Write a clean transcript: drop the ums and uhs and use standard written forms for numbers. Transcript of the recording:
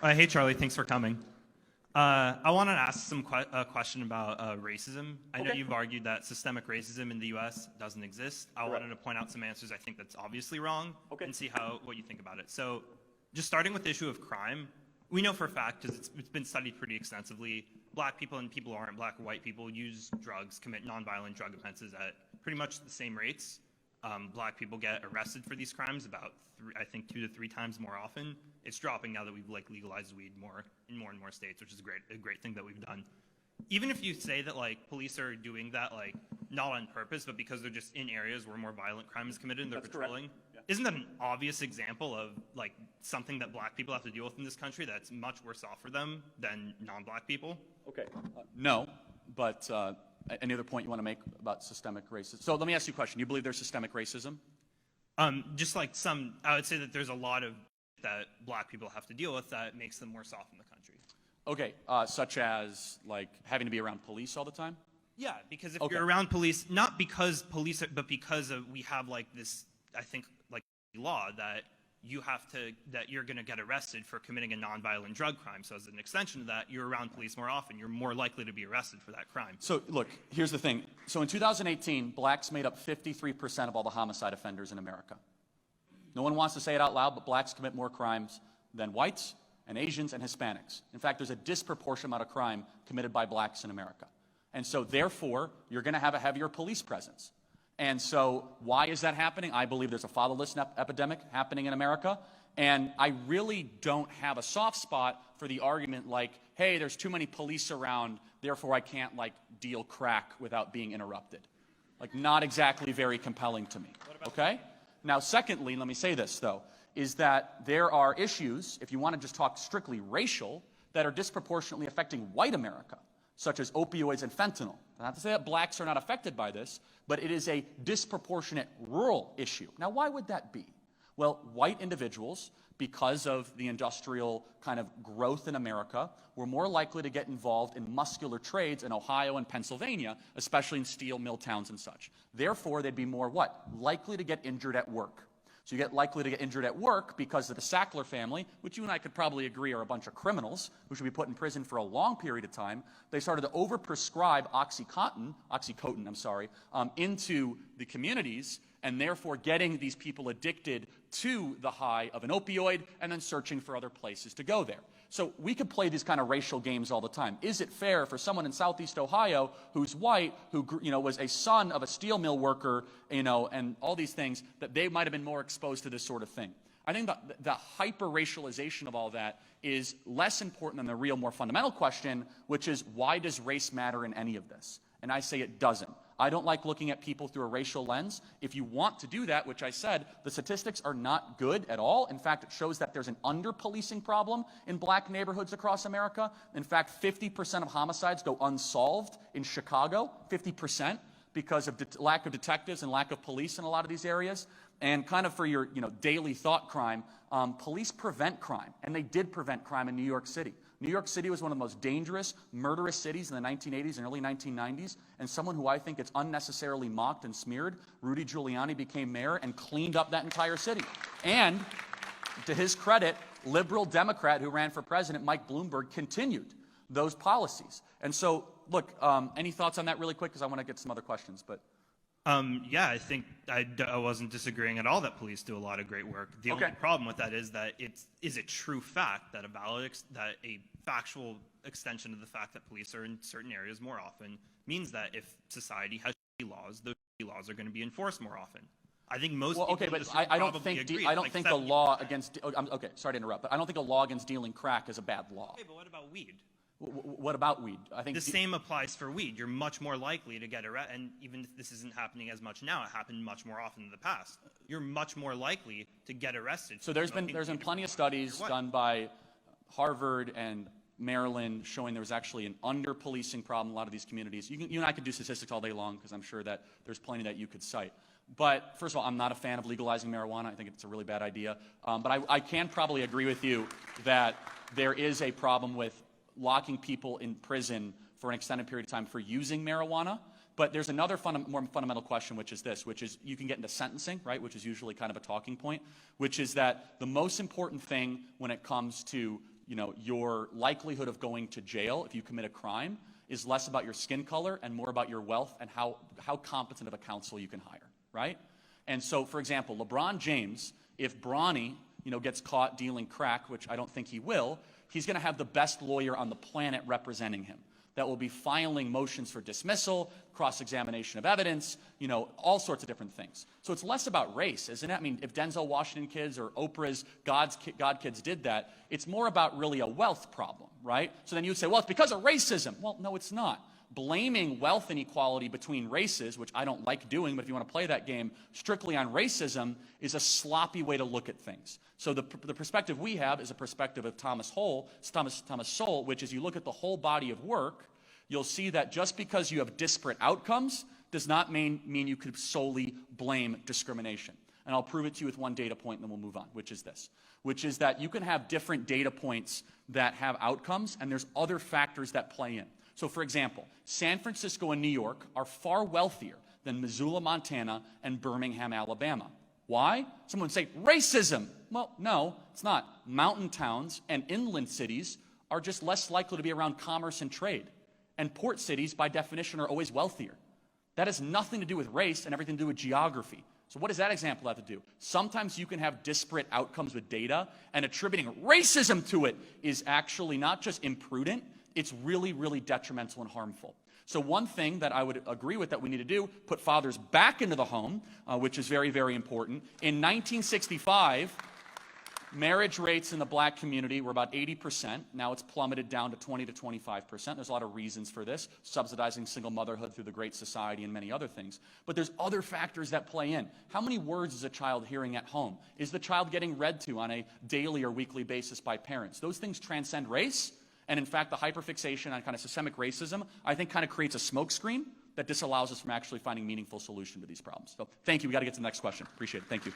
Hey, Charlie. Thanks for coming. I want to ask a question about racism. I know you've argued that systemic racism in the U.S. doesn't exist. I wanted to point out some answers I think that's obviously wrong and see what you think about it. So just starting with the issue of crime, we know for a fact, because it's been studied pretty extensively, black people and people who aren't black or white people use drugs, commit nonviolent drug offenses at pretty much the same rates. Black people get arrested for these crimes about, I think, 2 to 3 times more often. It's dropping now that we've legalized weed in more and more states, which is a great thing that we've done. Even if you say that police are doing that not on purpose, but because they're just in areas where more violent crime is committed and they're patrolling, isn't that an obvious example of something that black people have to deal with in this country that's much worse off for them than non-black people? Okay. No, but any other point you want to make about systemic racism? So let me ask you a question. You believe there's systemic racism? Just I would say that there's a lot of that black people have to deal with that makes them worse off in the country. Okay, such as having to be around police all the time? Yeah, because if you're around police, not because police, but because we have this, I think, law that you're going to get arrested for committing a nonviolent drug crime. So as an extension of that, you're around police more often. You're more likely to be arrested for that crime. So look, here's the thing. So in 2018, blacks made up 53% of all the homicide offenders in America. No one wants to say it out loud, but blacks commit more crimes than whites and Asians and Hispanics. In fact, there's a disproportionate amount of crime committed by blacks in America. And so therefore, you're going to have a heavier police presence. And so why is that happening? I believe there's a fatherlessness epidemic happening in America. And I really don't have a soft spot for the argument hey, there's too many police around, therefore I can't deal crack without being interrupted. Not exactly very compelling to me, okay? Now, secondly, let me say this, though, is that there are issues, if you want to just talk strictly racial, that are disproportionately affecting white America, such as opioids and fentanyl. Not to say that blacks are not affected by this, but it is a disproportionate rural issue. Now, why would that be? Well, white individuals, because of the industrial kind of growth in America, were more likely to get involved in muscular trades in Ohio and Pennsylvania, especially in steel mill towns and such. Therefore, they'd be more likely to get injured at work. So you get likely to get injured at work because of the Sackler family, which you and I could probably agree are a bunch of criminals who should be put in prison for a long period of time. They started to overprescribe Oxycontin, into the communities, and therefore getting these people addicted to the high of an opioid and then searching for other places to go there. So we could play these kind of racial games all the time. Is it fair for someone in Southeast Ohio who's white, who was a son of a steel mill worker, and all these things, that they might have been more exposed to this sort of thing? I think the hyper-racialization of all that is less important than the real, more fundamental question, which is, why does race matter in any of this? And I say it doesn't. I don't like looking at people through a racial lens. If you want to do that, which I said, the statistics are not good at all. In fact, it shows that there's an under-policing problem in black neighborhoods across America. In fact, 50% of homicides go unsolved in Chicago, 50%, because of lack of detectives and lack of police in a lot of these areas. And kind of for your daily thought crime, police prevent crime, and they did prevent crime in New York City. New York City was one of the most dangerous, murderous cities in the 1980s and early 1990s, and someone who I think is unnecessarily mocked and smeared, Rudy Giuliani, became mayor and cleaned up that entire city. And to his credit, liberal Democrat who ran for president, Mike Bloomberg, continued those policies. And so, look, any thoughts on that really quick? Because I want to get some other questions. But yeah, I think I wasn't disagreeing at all that police do a lot of great work. The only problem with that is that is a true fact that a factual extension of the fact that police are in certain areas more often means that if society has laws, those laws are going to be enforced more often. I think most people but I don't think the law against sorry to interrupt, but I don't think a law against dealing crack is a bad law. Okay, but what about weed? What about weed? I think the same applies for weed. You're much more likely to get arrested, and even if this isn't happening as much now, it happened much more often in the past. You're much more likely to get arrested. So there's been plenty of studies done by Harvard and Maryland showing there was actually an under-policing problem in a lot of these communities. You and I could do statistics all day long because I'm sure that there's plenty that you could cite. But first of all, I'm not a fan of legalizing marijuana. I think it's a really bad idea. But I can probably agree with you that there is a problem with locking people in prison for an extended period of time for using marijuana. But there's another more fundamental question, which is this, which is you can get into sentencing, right, which is usually kind of a talking point, which is that the most important thing when it comes to your likelihood of going to jail if you commit a crime is less about your skin color and more about your wealth and how competent of a counsel you can hire, right? And so, for example, LeBron James, if Bronny, gets caught dealing crack, which I don't think he will, he's going to have the best lawyer on the planet representing him that will be filing motions for dismissal, cross-examination of evidence, all sorts of different things. So it's less about race, isn't it? I mean, if Denzel Washington kids or Oprah's God kids did that, it's more about really a wealth problem, right? So then you would say, well, it's because of racism. Well, no, it's not. Blaming wealth inequality between races, which I don't like doing, but if you want to play that game strictly on racism, is a sloppy way to look at things. So the perspective we have is a perspective of Thomas Sowell, which is you look at the whole body of work, you'll see that just because you have disparate outcomes does not mean you could solely blame discrimination. And I'll prove it to you with one data point, and then we'll move on, which is this, which is that you can have different data points that have outcomes, and there's other factors that play in. So, for example, San Francisco and New York are far wealthier than Missoula, Montana, and Birmingham, Alabama. Why? Someone would say, racism. Well, no, it's not. Mountain towns and inland cities are just less likely to be around commerce and trade. And port cities, by definition, are always wealthier. That has nothing to do with race and everything to do with geography. So what does that example have to do? Sometimes you can have disparate outcomes with data, and attributing racism to it is actually not just imprudent, it's really, really detrimental and harmful. So one thing that I would agree with that we need to do, put fathers back into the home, which is very, very important. In 1965, marriage rates in the black community were about 80%. Now it's plummeted down to 20 to 25%. There's a lot of reasons for this, subsidizing single motherhood through the Great Society and many other things. But there's other factors that play in. How many words is a child hearing at home? Is the child getting read to on a daily or weekly basis by parents? Those things transcend race. And in fact, the hyperfixation on kind of systemic racism, I think, kind of creates a smokescreen that disallows us from actually finding meaningful solution to these problems. So thank you. We got to get to the next question. Appreciate it. Thank you.